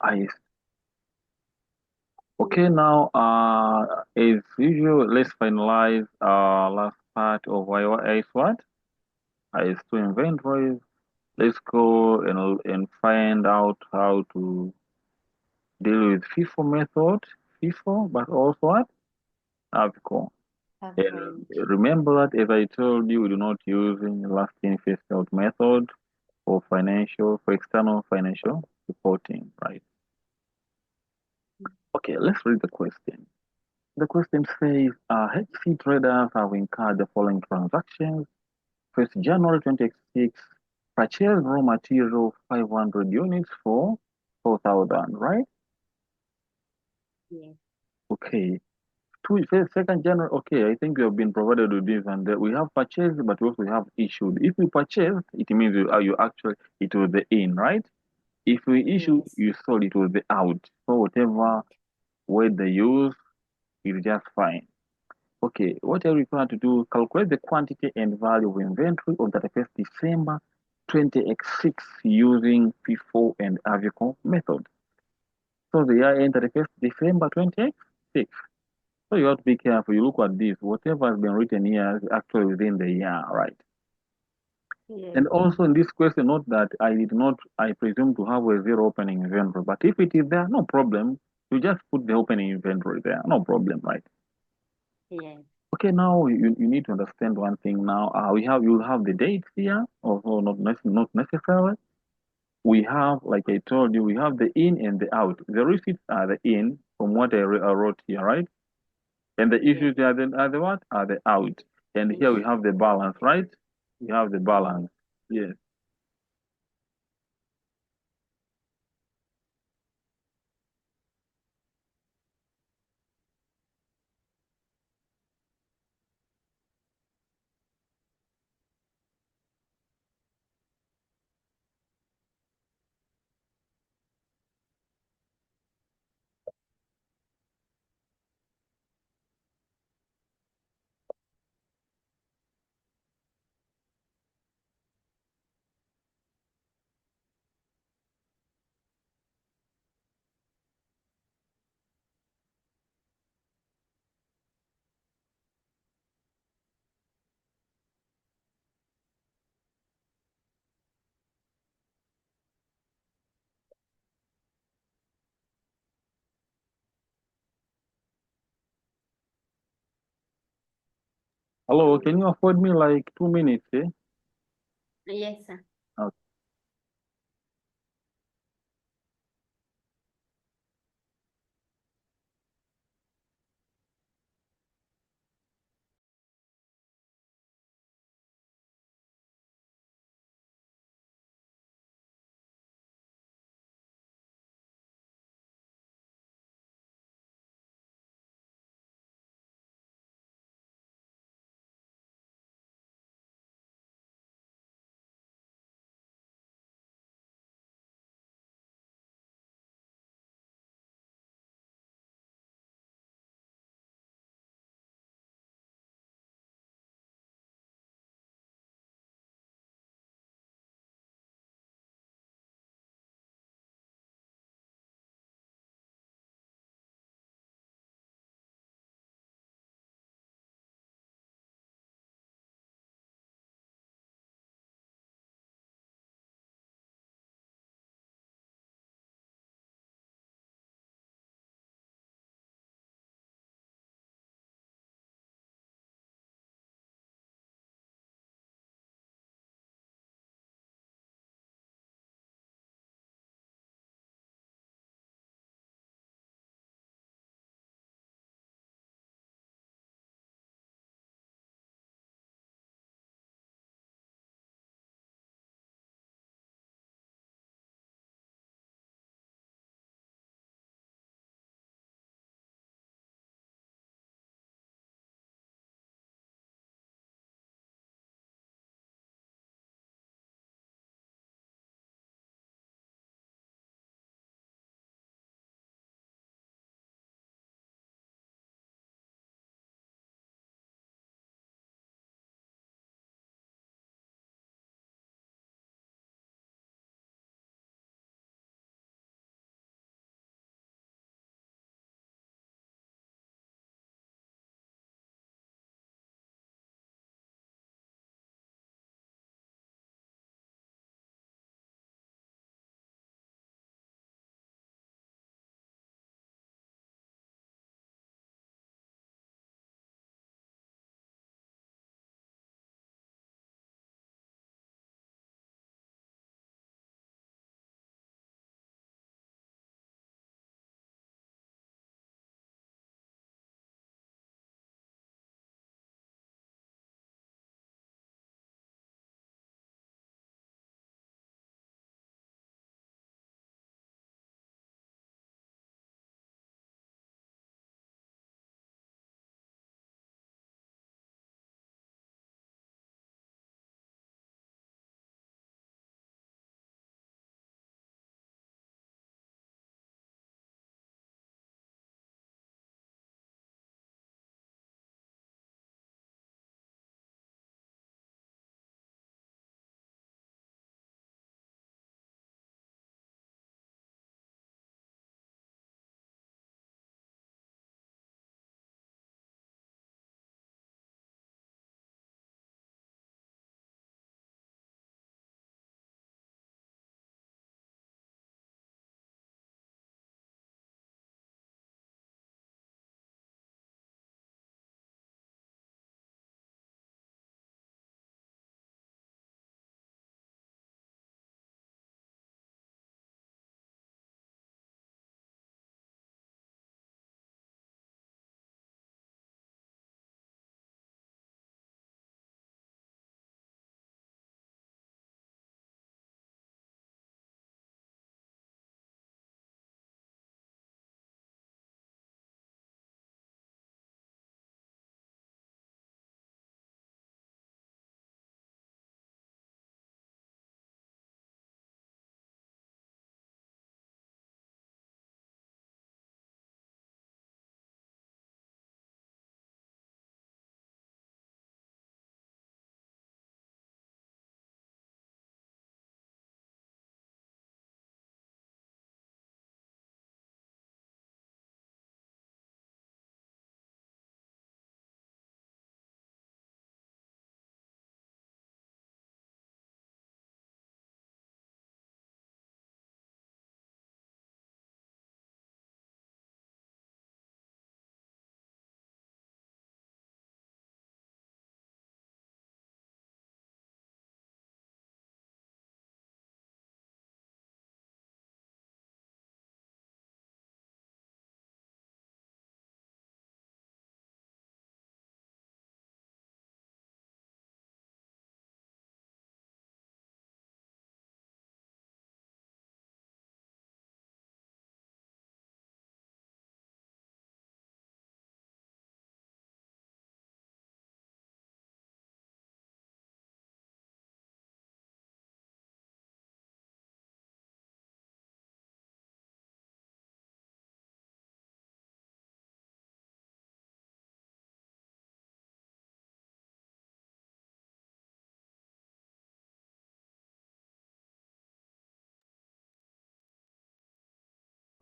I Okay, now, as usual, let's finalize last part of IAS what? IS2 inventories. Let's go and find out how to deal with FIFO method, FIFO, but also what? AVCO. And Average. remember that, as I told you, we do not use last in, first out method for external financial reporting, right? Okay, let's read the question. The question says, HC traders have incurred the following transactions. First, January 26, purchase raw material 500 units for 4,000, right? Yes. Okay. Second January, okay, I think we have been provided with this, and we have purchased, but we also have issued. If we purchased, it means you actually, it was the in, right? If we issue, Yes. you sold, it was the out. So whatever Out. word they use is just fine. Okay, what are we required to do? Calculate the quantity and value of inventory on 31st December 20x6 using FIFO and AVCO method. So the year end 31st December 20x6. So you have to be careful. You look at this. Whatever has been written here is actually within the year, right? Yes. And also in this question, note that I presume to have a zero opening inventory. But if it is there, no problem. You just put the opening inventory there. No problem, right? Yes. Okay, now you need to understand one thing now. You'll have the dates here, although not necessarily. We have, like I told you, we have the in and the out. The receipts are the in from what I wrote here, right? And the Yes. issues are the what? Are the out. And here we have the balance, right? We have the Yes. balance. Yes. Hello, can you afford me like 2 minutes, eh? Yes, sir.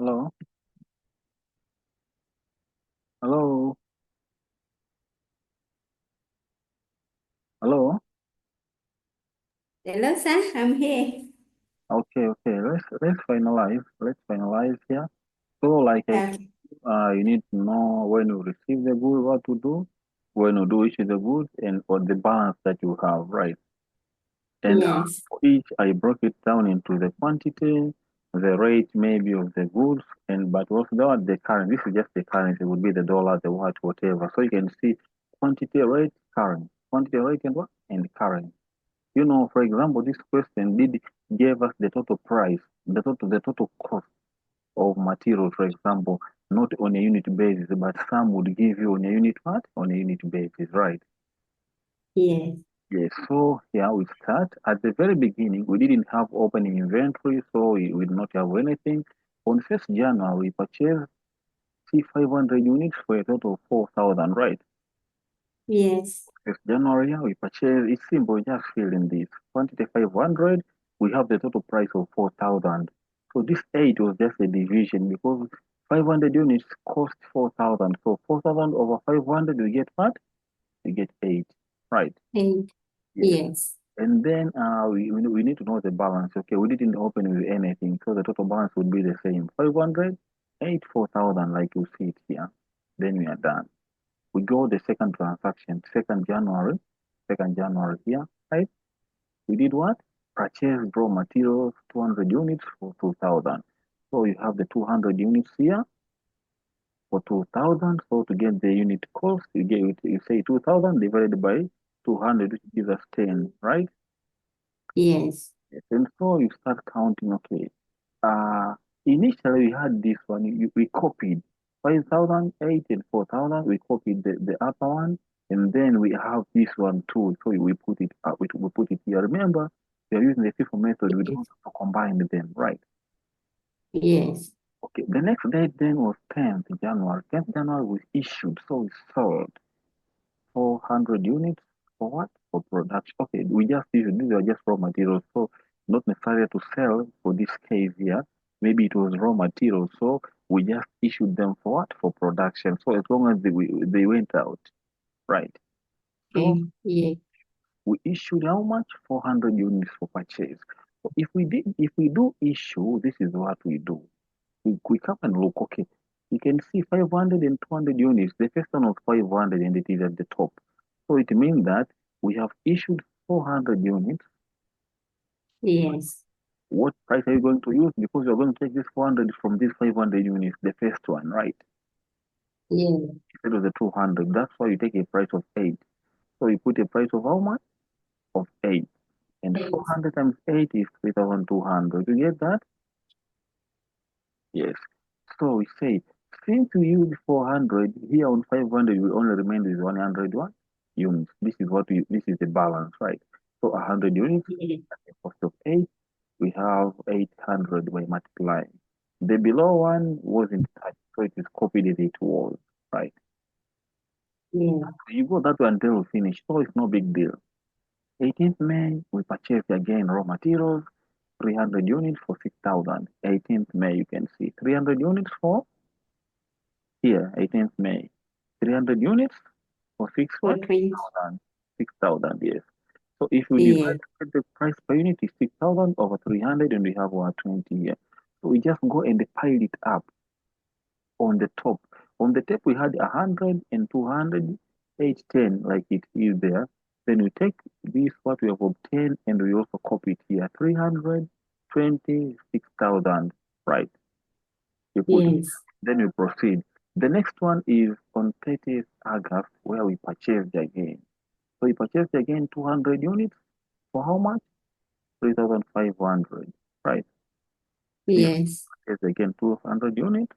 Hello? Hello? Hello? Hello, sir. I'm here. Okay, okay. Let's finalize. Let's finalize here. So, like I said, Okay. you need to know when you receive the good, what to do, when you do issue the goods, and or the balance that you have, right? And Yes. for each, I broke it down into the quantity, the rate maybe of the goods, and but also the currency. This is just the currency. It would be the dollar, the what, whatever. So you can see quantity, rate, current, quantity, rate, and what, and current. You know, for example, this question did give us the total price, the total cost of material, for example, not on a unit basis, but some would give you on a unit what? On a unit basis, right? Yes. Yes, so here we start. At the very beginning, we didn't have opening inventory, so we did not have anything. On 1st January, we purchased C500 units for a total of 4,000, right? Yes. 1st January, we purchased, it's simple, just fill in this. Quantity 500, we have the total price of 4,000. So this 8 was just a division because 500 units cost 4,000. So 4,000 over 500, you get what? You get 8, right? And Yes. yes. And then we need to know the balance. Okay, we didn't open with anything, so the total balance would be the same. 500, 8, 4,000, like you see it here. Then we are done. We go the second transaction, 2nd January here, right? We did what? Purchase raw materials, 200 units for 2,000. So you have the 200 units here for 2,000. So to get the unit cost, you say 2,000 divided by 200, which gives us 10, right? Yes. Yes. And so you start counting, okay. Uh, Initially we had this one, we copied 5,000, 8, and 4,000. We copied the upper one, and then we have this one too. So we put it we put it here. Remember, we are using the FIFO method. We don't Yes. have to combine them, right? Yes. Okay. The next date then was 10th January. 10th January was issued, so we sold 400 units for what? For production. Okay, we just issued, these are just raw materials, so not necessary to sell for this case here. Maybe it was raw materials, so we just issued them for what? For production. So as long as they went out, right? So And yes. we issued how much? 400 units for purchase. So if we do issue, this is what we do. We come and look, okay, you can see 500 and 200 units. The first one was 500 and it is at the top. So it means that we have issued 400 units. Yes. What price are you going to use? Because you're going to take this 400 from these 500 units, the first one, right? Yes. Instead of the 200. That's why you take a price of 8. So you put a price of how much? Of 8. And Yes. 400 times 8 is 3,200. You get that? Yes. So we say, since we use 400, here on 500, we only remain with 100 what? Units. This is the balance, right? So 100 units Yes. at the cost of 8, we have 800 by multiplying. The below one wasn't touched, so it is copied as it was, right? Yes. So you go that way until we finish, so it's no big deal. 18th May, we purchased again raw materials, 300 units for 6,000. 18th May, you can see 300 units for here, 18th May. 300 units for six For what? 20. 6,000. 6,000, yes. So if we Yes. divide the price per unit is 6,000 over 300 and we have 120 here. So we just go and pile it up on the top. On the top we had 100 and 200, 810 like it is there. Then we take this what we have obtained and we also copy it here. 326,000, right? We put it, Yes. then we proceed. The next one is on 30th August where we purchased again. So we purchased again 200 units for how much? 3,500, right? This Yes. is again 200 units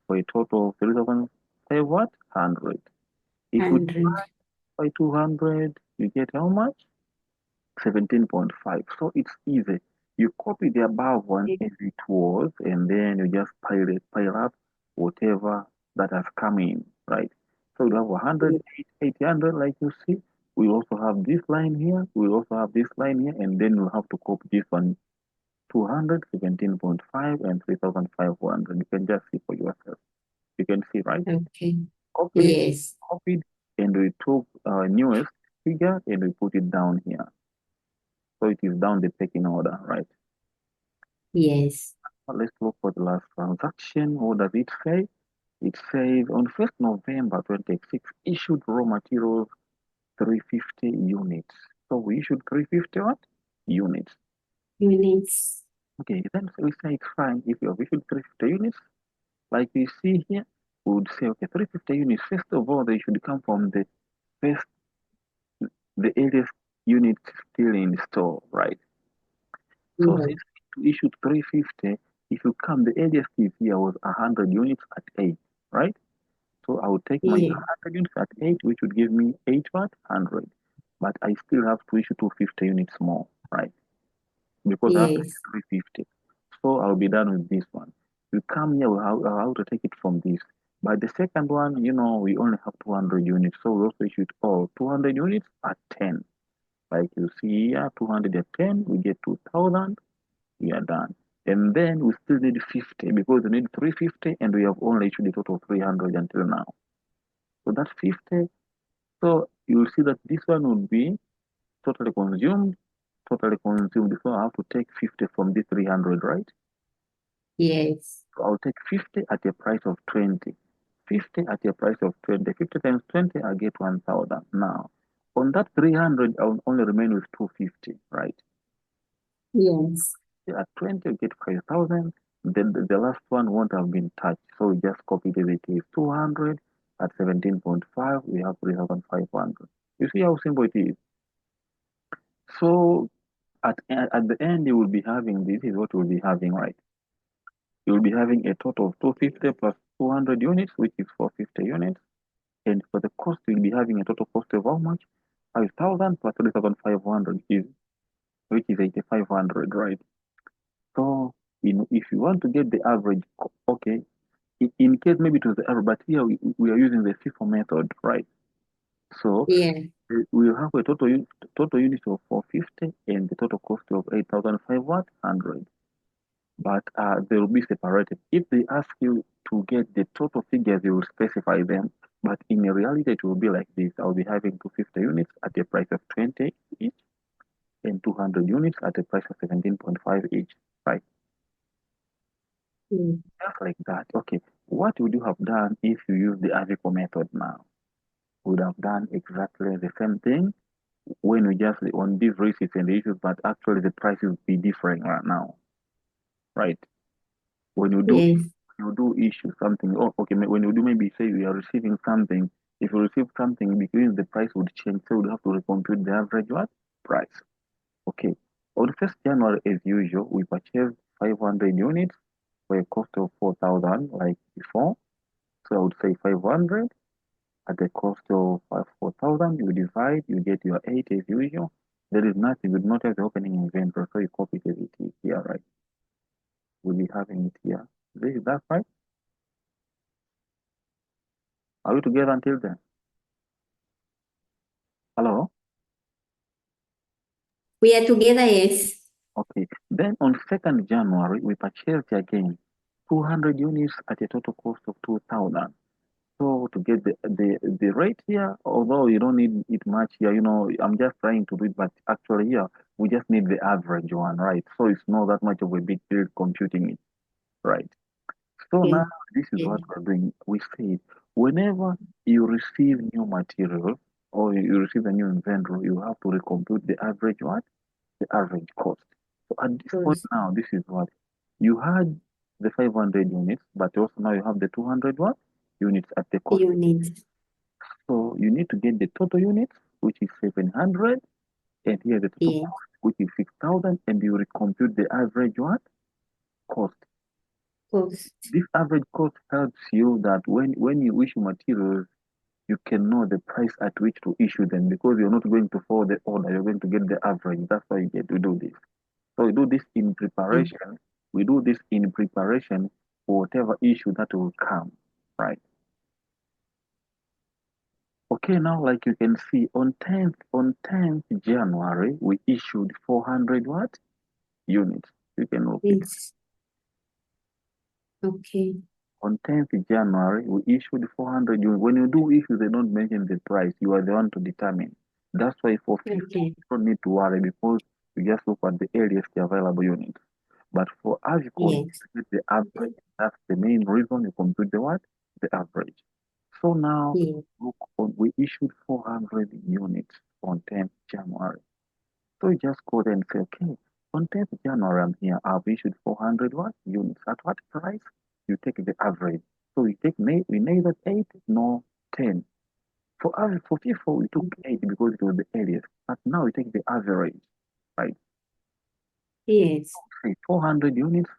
for a total of 3,500. If we 100. divide by 200, you get how much? 17.5. So it's easy. You copy the above one as it was, and then you just pile up whatever that has come in, right? So you have 100, 800, like you see. We also have this line here. We also have this line here, and then we'll have to copy this one 200, 17.5, and 3,500. You can just see for yourself. You can see, right? Okay. Copied, Yes. copied, and we took our newest figure and we put it down here. So it is down the pecking order, right? Yes. Let's look for the last transaction. What does it say? It says on 1st November 2026, issued raw materials 350 units. So we issued 350 what? Units. Units. Okay, then we say it's fine if you have issued 350 units. Like you see here, we would say, okay, 350 units, first of all, they should come from first, the earliest unit still in store, right? So Yes. since we issued 350, if you come, the earliest is here was 100 units at 8, right? So I would take my Yeah. 100 units at 8, which would give me 8 what? 100. But I still have to issue 250 units more, right? Because I have to Yes. issue 350. So I'll be done with this one. You come here, I'll have to take it from this. But the second one, we only have 200 units. So we also issued all 200 units at 10. Like you see here, 200 at 10, we get 2,000, we are done. And then we still need 50 because we need 350 and we have only issued a total of 300 until now. So that's 50. So you'll see that this one would be totally consumed, totally consumed. So I have to take 50 from the 300, right? Yes. So I'll take 50 at a price of 20. 50 at a price of 20. 50 times 20, I get 1,000. Now, on that 300, I will only remain with 250, right? Yes. At 20, you get 5,000. Then the last one won't have been touched. So we just copy it as it is. 200 at 17.5, we have 3,500. You see how simple it is? So at the end, you will be having this is what you will be having, right? You will be having a total of 250 plus 200 units, which is 450 units. And for the cost, you'll be having a total cost of how much? 5,000 plus 3,500, which is 8,500, right? So, if you want to get the average, okay, in case maybe it was the average, but here we are using the FIFO method, right? So Yeah. we will have a total unit of 450 and the total cost of 8,500. But they will be separated. If they ask you to get the total figures, you will specify them. But in reality, it will be like this. I'll be having 250 units at a price of 20 each and 200 units at a price of 17.5 each, right? Mm. Just like that. Okay, what would you have done if you use the AVICO method now? Would have done exactly the same thing when we just on these receipts and issues, but actually the price will be different right now, right? When Yes. you do issue something, oh, okay, when you do maybe say you are receiving something, if you receive something, because the price would change, so you have to recompute the average what? Price. Okay. On 1st January, as usual, we purchased 500 units for a cost of 4,000 like before. So I would say 500 at the cost of 4,000, you divide, you get your 8 as usual. There is nothing, you do not have the opening inventory, so you copy it as it is here, right? We'll be having it here. Is that right? Are we together until then? Hello? We are together, yes. Okay. Then on 2nd January, we purchased again 200 units at a total cost of 2,000. So to get the rate here, although you don't need it much here, I'm just trying to do it, but actually here, we just need the average one, right? So it's not that much of a big deal computing it, right? So Okay. now this is Yeah. what we're doing. We say whenever you receive new material or you receive a new inventory, you have to recompute the average what? The average cost. So at this point Cost. now, this is what you had the 500 units, but also now you have the 200 what? Units at the cost. Units. So you need to get the total units, which is 700, and here the total Yeah. cost, which is 6,000, and you recompute the average what? Cost. Cost. This average cost helps you that when you issue materials, you can know the price at which to issue them because you're not going to follow the order, you're going to get the average. That's why you get to do this. So we do this in Yeah. preparation. We do this in preparation for whatever issue that will come, right? Okay, now like you can see on 10th January, we issued 400 what? Units. You can look it. Yes. Okay. On 10th January, we issued 400 units. When you do issue, they don't mention the price. You are the one to determine. That's why for 50, Okay. you don't need to worry because you just look at the earliest available units. But for us, you Yes. compute the average. That's the main reason you compute the what? The average. So now, Yes. look, we issued 400 units on 10th January. So you just go there and say, okay, on 10th January, I'm here. I've issued 400 what? Units. At what price? You take the average. So we take we neither 8 nor 10. For us, for FIFO, we took 8 because it was the earliest. But now we take the average, right? Yes. Say 400 units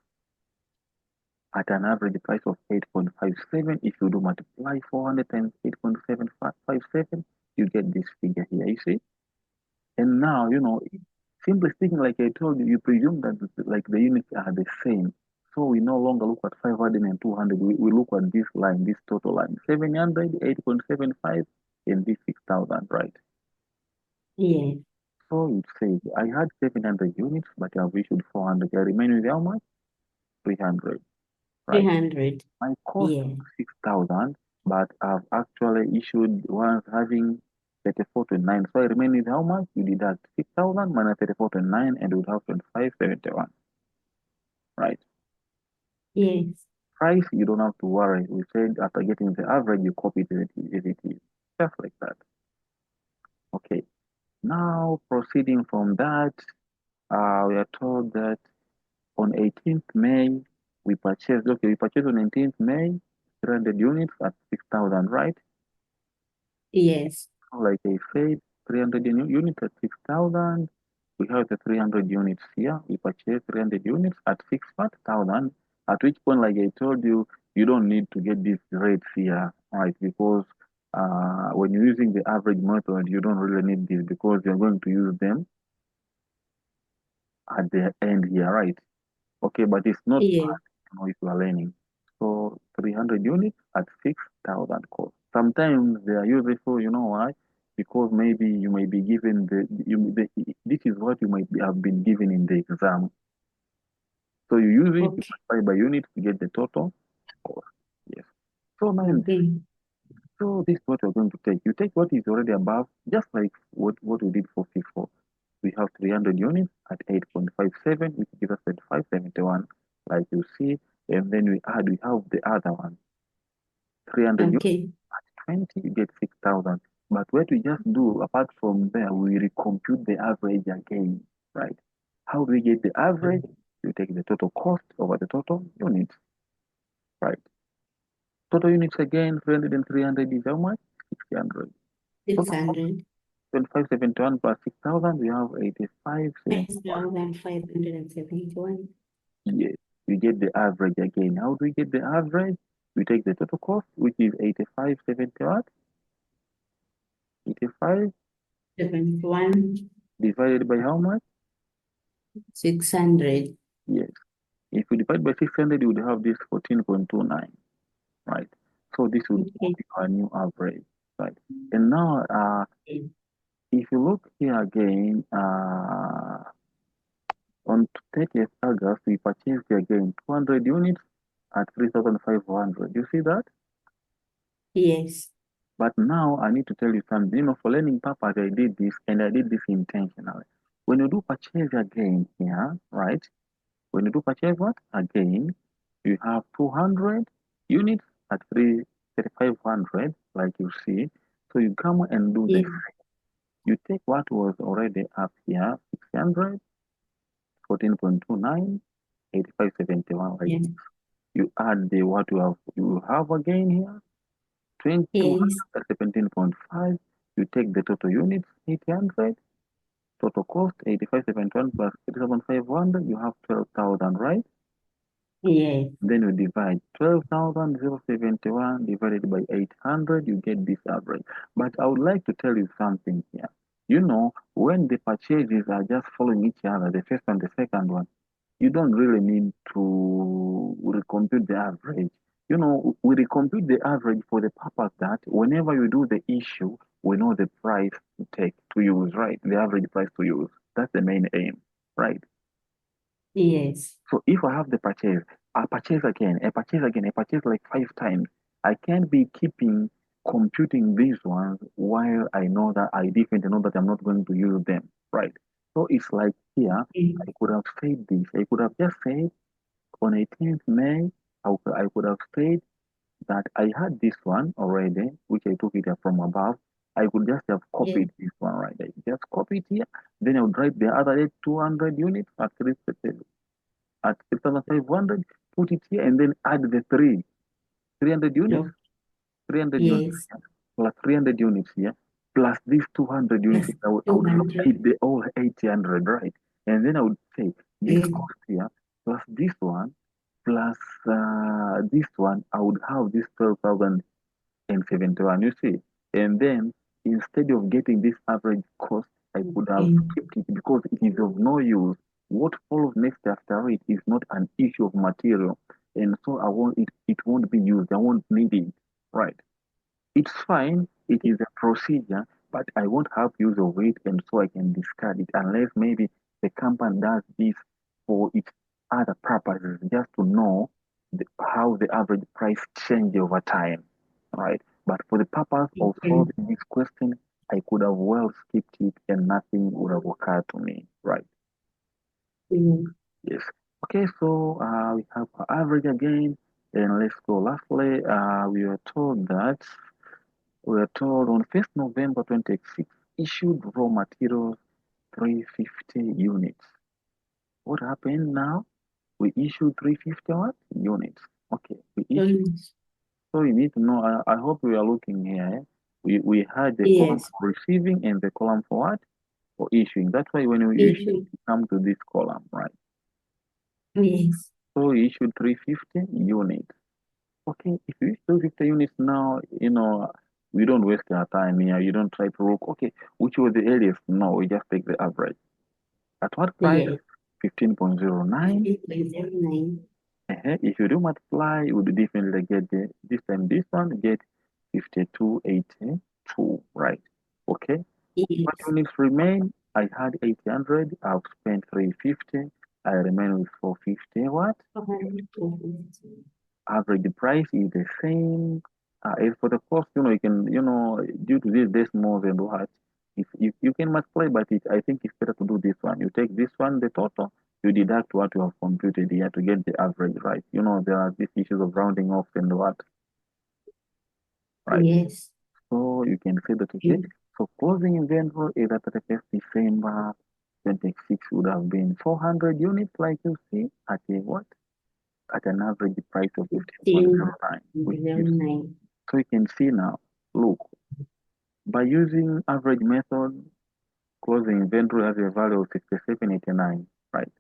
at an average price of 8.57. If you do multiply 400 times 8.757, you get this figure here. You see? And now, simply speaking, like I told you, you presume that like the units are the same. So we no longer look at 500 and 200. We look at this line, this total line, 700, 8.75, and this 6,000, right? Yes. So it says, I had 700 units, but I've issued 400. I remain with how much? 300, right? 300. My cost Yeah. 6,000, but I've actually issued ones having 34.9. So I remain with how much? You deduct 6,000 minus 34.9 and you would have 25.71, right? Yes. Price, you don't have to worry. We said after getting the average, you copy it as it is. Just like that. Okay. Now, proceeding from that, we are told that on 18th May, we purchased on 18th May, 300 units at 6,000, right? Yes. Like I said, 300 units at 6,000. We have the 300 units here. We purchased 300 units at 6,000. At which point, like I told you, you don't need to get these rates here, right? Because when you're using the average method, you don't really need this because you're going to use them at the end here, right? Okay, but it's not Yes. bad, if you are learning. So 300 units at 6,000 cost. Sometimes they are useful, you know why? Because maybe you may be given this is what you might have been given in the exam. So you use it, you Okay. multiply by units to get the total cost. Yes. So now, Okay. so this is what you're going to take. You take what is already above, just like what we did for FIFO. We have 300 units at 8.57, which gives us 25.71, like you see. And then we have the other one, 300 units Okay. at 20, you get 6,000. But what we just do, apart from there, we recompute the average again, right? How do we get the average? You take the total cost over the total units, right? Total units again, 300 and 300 is how much? 600. Total cost, 600. 25.71 plus 6,000, we have 85.71. 5,571. Yes, we get the average again. How do we get the average? We take the total cost, which is 85.70 what? 85 71. divided by how much? 600. Yes. If you divide by 600, you would have this 14.29, right? So this would Okay. be our new average, right? And now, if you look here again, on 30th August, we purchased again 200 units at 3,500. You see that? Yes. But now I need to tell you something. For learning purpose, I did this and I did this intentionally. When you do purchase again here, right? When you do purchase what? Again, you have 200 units at 3,500, like you see. So you come and do this. Yes. You take what was already up here, 600, 14.29, 85.71, like Yes. you add the what you have again here, 22 Yes. 17.5. You take the total units, 800, total cost, 85.71 plus 3,500, you have 12,000, right? Yes. Then you divide 12,071 divided by 800, you get this average. But I would like to tell you something here. When the purchases are just following each other, the first and the second one, you don't really need to recompute the average. We recompute the average for the purpose that whenever you do the issue, we know the price to use, right? The average price to use. That's the main aim, right? Yes. So if I have the purchase, I purchase again, I purchase again, I purchase like 5 times. I can't be keeping computing these ones while I know that I definitely know that I'm not going to use them, right? So it's like here, I could have said this. I could have just said on 18th May, I could have said that I had this one already, which I took it from above. I could just have Yes. copied this one right there. Just copy it here. Then I would write the other day 200 units at 6,500, put it here, and then add the 300 units, No. 300 units Yes. here, plus 300 units here, plus these 200 units. Plus I would have 200. paid the all 800, right? And then I would say this Yes. cost here, plus this one, plus this one, I would have this 12,071, you see. And then instead of getting this average cost, I could have Okay. skipped it because it is of no use. What follows next after it is not an issue of material. And so it won't be used. I won't need it. Right. It's fine. It is a procedure, but I won't have use of it, and so I can discard it unless maybe the company does this for its other purposes, just to know how the average price changes over time, right? But for the purpose of Okay. solving this question, I could have well skipped it and nothing would have occurred to me, right? Mm. Yes. Okay, so we have our average again, and let's go. Lastly, we are told on 1st November 2026, issued raw materials 350 units. What happened now? We issued 350 what? Units. Okay, we issued. Yes. So you need to know, I hope we are looking here. We had the column Yes. for receiving and the column for what? For issuing. That's why when we issue, Issue. we come to this column, right? Yes. So we issued 350 units. Okay, if you issue 50 units now, we don't waste our time here. You don't try to look, okay, which was the earliest? No, we just take the average. At what price? Yes. 15.09. 15.09. If you do multiply, you would definitely get this time this one get 52.82, right? Okay. What Yes. units remain? I had 800. I've spent 350. I remain with 450. What? 450. Average price is the same. As for the cost, you can, due to this decimal and what, if you can multiply, but I think it's better to do this one. You take this one, the total, you deduct what you have computed here to get the average, right? There are these issues of rounding off and what, right? Yes. So you can say that, okay, Mm. so closing inventory is at 31st December 26 would have been 400 units, like you see, at a what? At an average price of 15.09, which gives. 15.09. So you can see now, look, by using average method, closing inventory has a value of 67.89, right?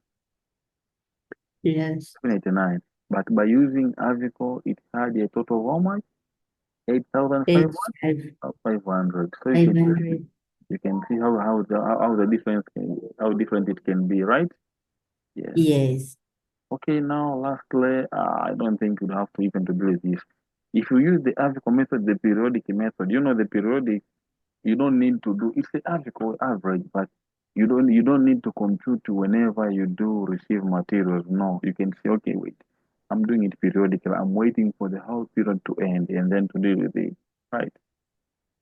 Yes. 789. But by using Avico, it had a total of how much? 8,500. 8,500. So you can see how the difference how different it can be, right? Yes. Yes. Okay, now lastly, I don't think you'd have to even to do this. If you use the Avico method, the periodic method, the periodic. You don't need to do it's the average, but you don't need to compute whenever you do receive materials. No, you can say, okay, wait, I'm doing it periodically. I'm waiting for the whole period to end and then to deal with it. Right.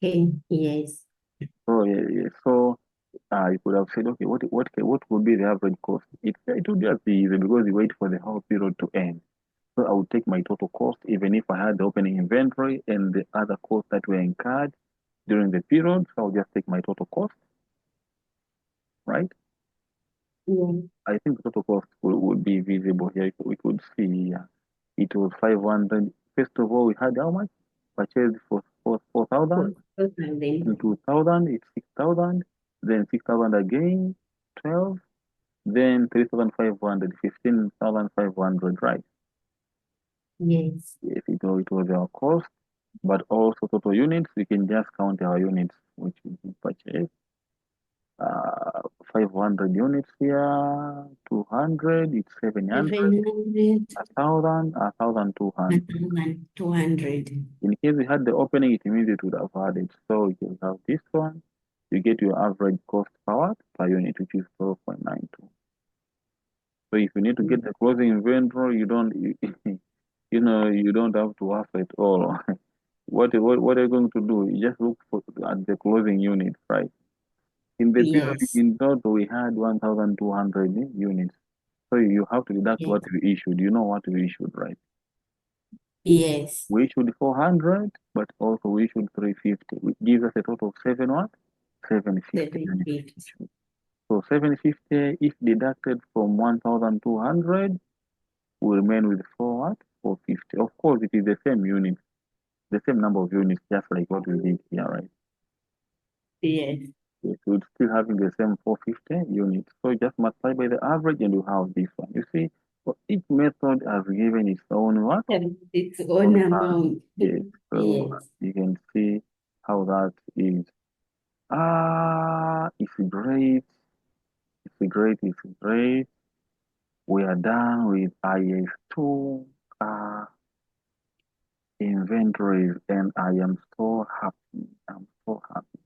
Okay. Yes. So yeah. So you could have said, okay, what would be the average cost? It would just be easy because you wait for the whole period to end. So I would take my total cost, even if I had the opening inventory and the other costs that were incurred during the period. So I'll just take my total cost, right? Yeah. I think the total cost would be visible here. We could see it was 500. First of all, we had how much? Purchased for 4,000. In 4,000. 2,000, it's 6,000. Then 6,000 again, 12. Then 3,500, 15,500, right? Yes. Yes, it was our cost, but also total units. We can just count our units, which we purchased. 500 units here, 200, it's 700. 700. 1,200. 1,200. In case we had the opening, it means it would have had it. So you have this one. You get your average cost per unit, which is 12.92. So if you need to get the closing inventory, you don't, you don't have to work at all. What are you going to do? You just look at the closing unit, right? In the period, Yes. in total, we had 1,200 units. So you have to deduct Yes. what we issued. You know what we issued, right? Yes. We issued 400, but also we issued 350, which gives us a total of 750 units 750. issued. So 750, if deducted from 1,200, will remain with 450. Of course, it is the same unit, the same number of units, just like what we did here, right? Yes. Yes, we're still having the same 450 units. So just multiply by the average and you have this one. You see, so each method has given its own what? Its own Own amount. yes. So Yes. you can see how that is. It's great. It's great. It's great. We are done with IS2 inventories, and I am so happy. I'm so happy.